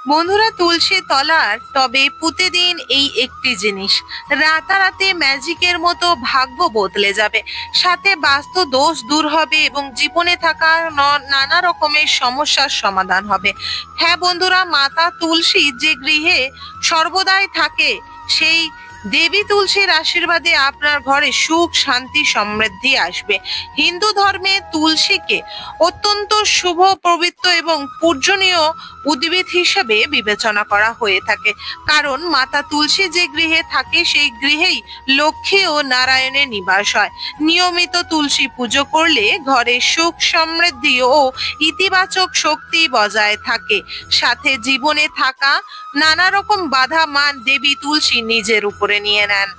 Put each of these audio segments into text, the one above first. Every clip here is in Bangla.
বন্ধুরা, তুলসী তলার টবে পুঁতে দিন এই একটি জিনিস। রাতারাতি ম্যাজিকের মতো ভাগ্য বদলে যাবে, সাথে বাস্তু দোষ দূর হবে এবং জীবনে থাকা নানা রকমের সমস্যার সমাধান হবে। হ্যাঁ বন্ধুরা, মাতা তুলসী যে গৃহে সর্বদাই থাকে, সেই দেবী তুলসীর আশীর্বাদে আপনার ঘরে সুখ শান্তি সমৃদ্ধি আসবে। হিন্দু ধর্মে তুলসীকে অত্যন্ত শুভ পবিত্র এবং পূজনীয় উদ্ভিদ হিসেবে বিবেচনা করা হয়ে থাকে, কারণ মাতা তুলসী যে গৃহে থাকে সেই গৃহেই লক্ষ্মী ও নারায়ণের নিবাস হয়। নিয়মিত তুলসী পুজো করলে ঘরে সুখ সমৃদ্ধি ও ইতিবাচক শক্তি বজায় থাকে, সাথে জীবনে থাকা নানা রকম বাধা মান দেবী তুলসী নিজের উপরে নিয়ে নেন।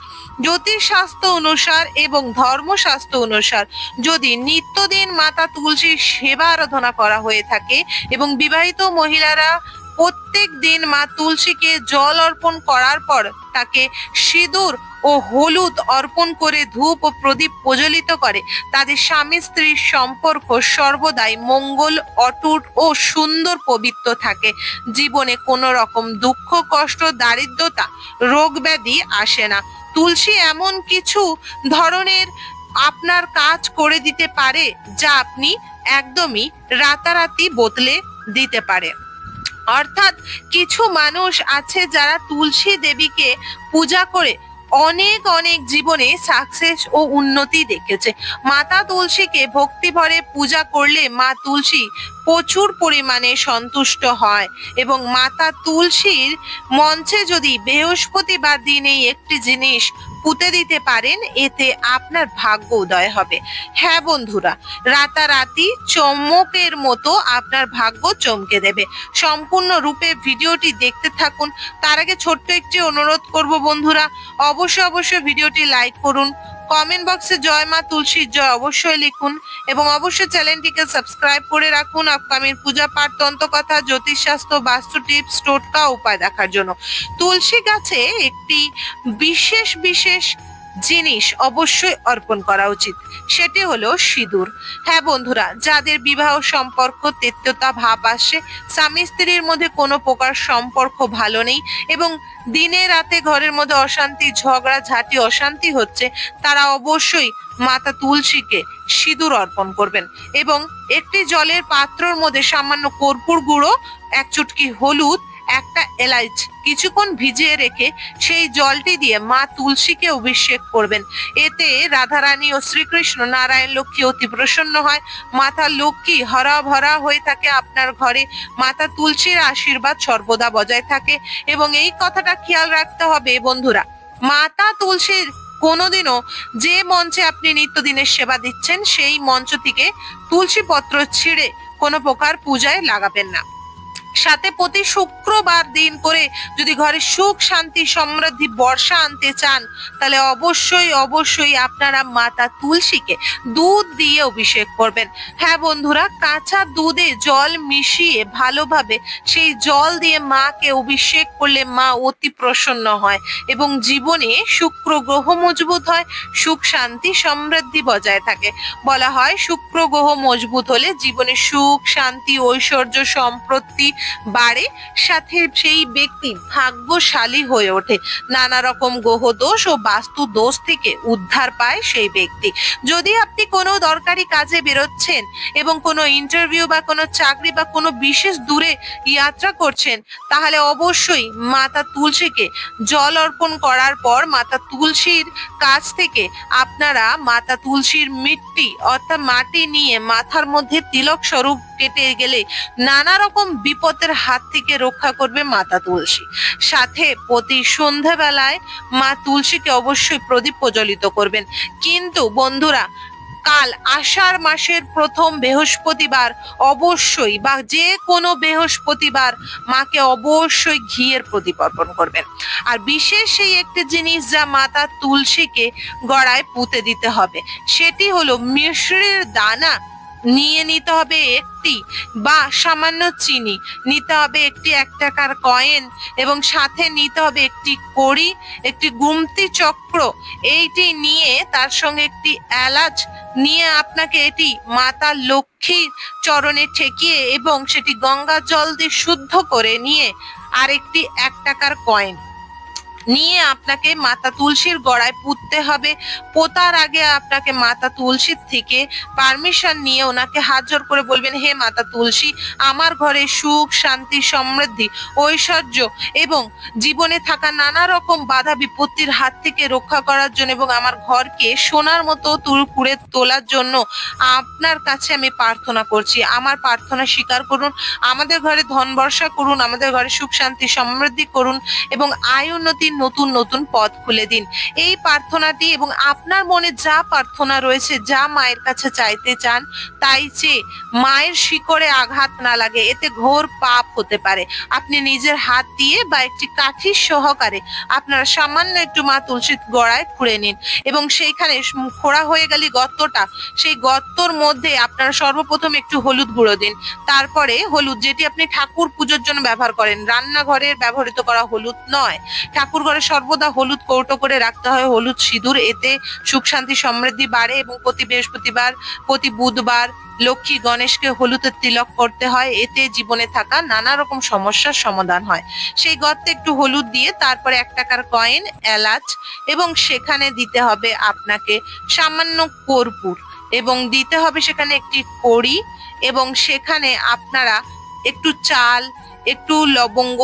জ্যোতিষশাস্ত্র অনুসার এবং ধর্মশাস্ত্র অনুসার যদি নিত্যদিন মাতা তুলসীর সেবা আরাধনা করা হয়ে থাকে এবং বিবাহিত মহিলারা প্রত্যেক দিন মা তুলসীকে জল অর্পণ করার পর তাকে সিঁদুর ও হলুদ অর্পণ করে ধূপ ও প্রদীপ প্রজ্বলিত করে, তাদের স্বামী স্ত্রীর সম্পর্ক সর্বদাই মঙ্গল, অটুট ও সুন্দর পবিত্র থাকে। জীবনে কোনো রকম দুঃখ কষ্ট দারিদ্রতা রোগ ব্যাধি আসে না। তুলসী এমন কিছু ধরনের আপনার কাজ করে দিতে পারে যা আপনি একদমই রাতারাতি বদলে দিতে পারে। অর্থাৎ কিছু মানুষ আছে যারা তুলসী দেবীকে পূজা করে অনেক অনেক জীবনে সাকসেস ও উন্নতি দেখেছে। মাতা তুলসীকে ভক্তি ভরে পূজা করলে মা তুলসী প্রচুর পরিমাণে সন্তুষ্ট হয় এবং মাতা তুলসীর মঞ্চে যদি বৃহস্পতিবার দিন এই একটি জিনিস পুঁতে দিতে পারেন, এতে আপনার ভাগ্য উদয় হবে। হ্যাঁ বন্ধুরা, রাতারাতি চমকের মতো আপনার ভাগ্য চমকে দেবে। সম্পূর্ণ রূপে ভিডিওটি দেখতে থাকুন। তার আগে ছোট্ট একটি অনুরোধ করব বন্ধুরা, অবশ্যই ভিডিওটি লাইক করুন, কমেন্ট বক্সে জয় মা তুলসীর জয় অবশ্যই লিখুন এবং অবশ্যই চ্যানেলটিকে সাবস্ক্রাইব করে রাখুন আপকামিং পূজা পাঠ, তন্ত্রকথা, জ্যোতিষশাস্ত্র, বাস্তু টিপস, টোটকা উপায় দেখার জন্য। তুলসী গাছে একটি বিশেষ জিনিস অবশ্যই অর্পণ করা উচিত, সেটি হলো সিঁদুর। হ্যাঁ বন্ধুরা, যাদের বিবাহ সম্পর্ক তেক্ততা ভাব আসছে, স্বামী স্ত্রীর মধ্যে কোনো প্রকার সম্পর্ক ভালো নেই এবং দিনে রাতে ঘরের মধ্যে অশান্তি ঝগড়া ঝাঁটি অশান্তি হচ্ছে, তারা অবশ্যই মাতা তুলসীকে সিঁদুর অর্পণ করবেন এবং একটি জলের পাত্রর মধ্যে সামান্য কর্পূর গুঁড়ো, এক চুটকি হলুদ, একটা এলাচ কিছুক্ষণ ভিজিয়ে রেখে সেই জলটি দিয়ে মা তুলসীকে অভিষেক করবেন। এতে রাধারানী ও শ্রীকৃষ্ণ নারায়ণ লক্ষ্মী অতি প্রসন্ন হয়। মাতা লক্ষ্মী হরা ভরা হয়ে থাকে আপনার ঘরে। মাতা তুলসীর আশীর্বাদ সর্বদা বজায় থাকে এবং এই কথাটা খেয়াল রাখতে হবে বন্ধুরা, মাতা তুলসীর কোনোদিনও যে মঞ্চে আপনি নিত্যদিনের সেবা দিচ্ছেন সেই মঞ্চ থেকে তুলসী পত্র ছিঁড়ে কোনো প্রকার পূজায় লাগাবেন না। সাথে প্রতি শুক্রবার দিন করে যদি ঘরে সুখ শান্তি সমৃদ্ধি বর্ষা আনতে চান, তাহলে অবশ্যই আপনারা মাতা তুলসীকে দুধ দিয়ে অভিষেক করবেন। হ্যাঁ বন্ধুরা, কাঁচা দুধে জল মিশিয়ে ভালোভাবে সেই জল দিয়ে মাকে অভিষেক করলে মা অতি প্রসন্ন হয় এবং জীবনে শুক্র গ্রহ মজবুত হয়, সুখ শান্তি সমৃদ্ধি বজায় থাকে। বলা হয় শুক্র গ্রহ মজবুত হলে জীবনে সুখ শান্তি ঐশ্বর্য সম্পত্তি বাড়ে, সাথে সেই ব্যক্তি ভাগ্যশালী হয়ে ওঠে। নানা রকম গ্রহ দোষ ও বাস্তু দোষ থেকে উদ্ধার পায় সেই ব্যক্তি। যদি আপনি কোনো দরকারি কাজে বেরোচ্ছেন এবং কোনো ইন্টারভিউ বা কোনো চাকরি বা কোনো বিশেষ দূরে যাত্রা করছেন, তাহলে অবশ্যই মাতা তুলসীকে জল অর্পণ করার পর মাতা তুলসীর কাছ থেকে আপনারা মাতা তুলসীর মিট্টি অর্থাৎ মাটি নিয়ে মাথার মধ্যে তিলক স্বরূপ কেটে গেলে নানা রকম বিপদের হাত থেকে রক্ষা করবে মাতা তুলসী। সাথে প্রতি সন্ধ্যাবেলায় মা তুলসীকে অবশ্যই প্রদীপ প্রজ্বলিত করবেন। কিন্তু বন্ধুরা, কাল আষাঢ় মাসের প্রথম বৃহস্পতিবার অবশ্যই বা যে কোনো বৃহস্পতিবার মাকে অবশ্যই ঘিয়ের প্রদীপ অর্পণ করবেন। আর বিশেষ সেই একটি জিনিস যা মাতা তুলসীকে গড়ায় পুঁতে দিতে হবে, সেটি হলো মিশ্রির দানা নিয়ে নিতে হবে একটি, বা সামান্য চিনি নিতে হবে একটি 1 টাকার কয়েন এবং সাথে নিতে হবে একটি কড়ি, একটি গুমতি চক্র, এইটি নিয়ে তার সঙ্গে একটি এলাচ নিয়ে আপনাকে এটি মাতা লক্ষ্মীর চরণে ঠেকিয়ে এবং সেটি গঙ্গা জল দিয়ে শুদ্ধ করে নিয়ে আরেকটি 1 টাকার কয়েন নিয়ে আপনাকে মাতা তুলসীর গড়ায় পুঁততে হবে। পোতার আগে আপনাকে মাতা তুলসীর থেকে পারমিশন নিয়ে ওনাকে হাত জোড় করে বলবেন, হে মাতা তুলসী, আমার ঘরে সুখ, শান্তি, সমৃদ্ধি, ঐশ্বর্য এবং জীবনে থাকা নানা রকম বাধা বিপত্তির হাত থেকে রক্ষা করার জন্য এবং আমার ঘরকে সোনার মতো করে তোলার জন্য আপনার কাছে আমি প্রার্থনা করছি। আমার প্রার্থনা স্বীকার করুন, আমাদের ঘরে ধন বর্ষা করুন, আমাদের ঘরে সুখ, শান্তি, সমৃদ্ধি করুন এবং আয় উন্নতির নতুন নতুন পথ খুলে দিন। এই প্রার্থনাটি এবং আপনার মনে যা প্রার্থনা রয়েছে, যা মায়ের কাছে চাইতে চান, তাই চেয়ে মায়ের শিকড়ে আঘাত না লাগে, এতে ঘোর পাপ হতে পারে। আপনি নিজের হাত দিয়ে বা একটি কাঠির সহকারে আপনারা সামান্য একটু মা তুলসীর গড়ায় খুঁড়ে নিন এবং সেইখানে খোঁড়া হয়ে গেলে গর্তটা, সেই গর্তর মধ্যে আপনারা সর্বপ্রথম একটু হলুদ গুঁড়ো দিন। তারপরে হলুদ, যেটি আপনি ঠাকুর পুজোর জন্য ব্যবহার করেন, রান্নাঘরের ব্যবহৃত করা হলুদ নয়। ঠাকুর ঘরে সর্বদা হলুদ কৌটো করে রাখতে হয়, হলুদ সিঁদুর, এতে সুখ শান্তি সমৃদ্ধি বাড়ে এবং প্রতি বৃহস্পতিবার, প্রতি বুধবার লক্ষ্মী গণেশকে হলুদের তিলক করতে হয়, এতে জীবনে থাকা নানা রকম সমস্যার সমাধান হয়। সেই গর্তে একটু হলুদ দিয়ে তারপরে 1 টাকার কয়েন, এলাচ এবং সেখানে দিতে হবে আপনাকে সামান্য কর্পূর এবং দিতে হবে সেখানে একটি কড়ি এবং সেখানে আপনারা একটু চাল, একটু লবঙ্গ,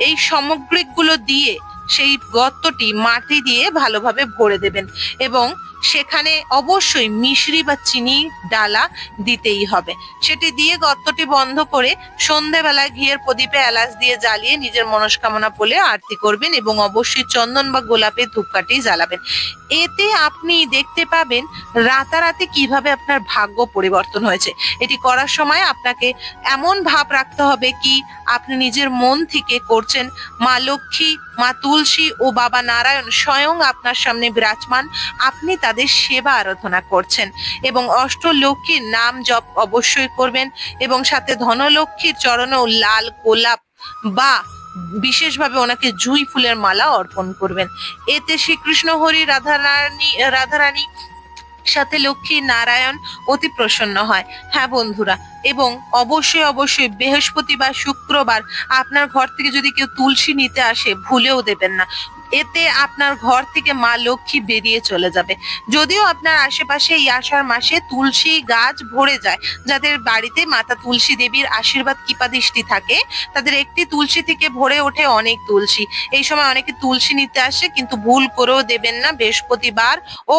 এই সামগ্রিকগুলো দিয়ে সেই গর্তটি মাটি দিয়ে ভালোভাবে ভরে দেবেন এবং সেখানে অবশ্যই মিশ্রি বা চিনি ডালা দিতেই হবে। সেটি দিয়ে গর্তটি বন্ধ করে সন্ধেবেলায় ঘিয়ের প্রদীপে এলাচ দিয়ে জ্বালিয়ে নিজের মনস্কামনা বলে আরতি করবেন এবং অবশ্যই চন্দন বা গোলাপের ধূপকাঠি জ্বালাবেন। এতে আপনি দেখতে পাবেন রাতারাতি কিভাবে আপনার ভাগ্য পরিবর্তন হয়েছে। এটি করার সময় আপনাকে এমন ভাব রাখতে হবে কি আপনি নিজের মন থেকে করছেন, মা লক্ষ্মী, মা তুলসী ও বাবা নারায়ণ স্বয়ং আপনার সামনে বিরাজমান, আপনি তাদের সেবা আরাধনা করছেন এবং অষ্টলক্ষ্মীর নাম জপ অবশ্যই করবেন এবং সাথে ধনলক্ষ্মীর চরণেও লাল গোলাপ বা বিশেষভাবে ওনাকে জুঁই ফুলের মালা অর্পণ করবেন। এতে শ্রীকৃষ্ণ হরি রাধারানী সাথে লক্ষ্মী নারায়ণ অতি প্রসন্ন হয়। হ্যাঁ বন্ধুরা, এবং অবশ্যই অবশ্যই বৃহস্পতিবার, শুক্রবার আপনার ঘর থেকে যদি কেউ তুলসী নিতে আসে, ভুলেও দেবেন না, এতে আপনার ঘর থেকে মা লক্ষ্মী বেরিয়ে চলে যাবে। যদিও আপনার আশেপাশে এই আষাঢ় মাসে তুলসী গাছ ভরে যায়, যাদের বাড়িতে মাতা তুলসী দেবীর আশীর্বাদ কৃপা দৃষ্টি থাকে, তাদের একটি তুলসী থেকে ভরে ওঠে অনেক তুলসী। এই সময় অনেকে তুলসী নিতে আসে, কিন্তু ভুল করেও দেবেন না বৃহস্পতিবার ও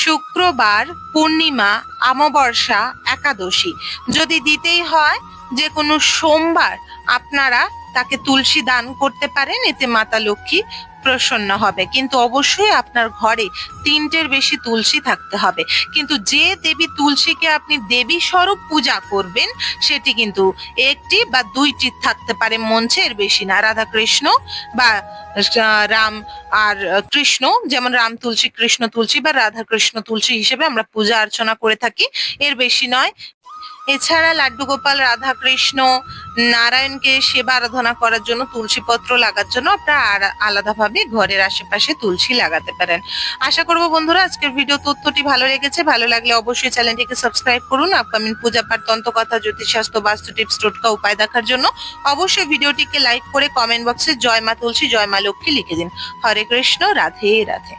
শুক্রবার, পূর্ণিমা, অমাবস্যা, একাদশী। যদি দিতেই হয়, যে কোনো সোমবার আপনারা তাকে তুলসী দান করতে পারেন, এতে মাতা লক্ষ্মী প্রসন্ন হবে। কিন্তু অবশ্যই আপনার ঘরে 3টের বেশি তুলসী থাকতে হবে। কিন্তু যে দেবী তুলসীকে আপনি দেবী স্বরূপ পূজা করবেন, সেটি কিন্তু 1টি বা 2টি থাকতে পারে মঞ্চে, এর বেশি না। রাধা কৃষ্ণ বা রাম আর কৃষ্ণ, যেমন রাম তুলসী, কৃষ্ণ তুলসী বা রাধা কৃষ্ণ তুলসী হিসেবে আমরা পূজা অর্চনা করে থাকি, এর বেশি নয়। এছাড়া লাড্ডু গোপাল, রাধা কৃষ্ণ, নারায়ণকে সেবা আরাধনা করার জন্য তুলসী পত্র লাগার জন্য আপনারা আলাদাভাবে ঘরের আশেপাশে তুলসী লাগাতে পারেন। আশা করবো বন্ধুরা আজকের ভিডিও তথ্যটি ভালো লেগেছে। ভালো লাগলে অবশ্যই চ্যানেলটিকে সাবস্ক্রাইব করুন। আপকামিং পূজা পাঠ, তন্ত্রকথা, জ্যোতিষশাস্ত্র, বাস্তু টিপস, টোটকা, উপায় দেখার জন্য অবশ্যই ভিডিওটিকে লাইক করে কমেন্ট বক্সে জয় মা তুলসী, জয় মা লক্ষ্মী লিখে দিন। হরে কৃষ্ণ, রাধে রাধে।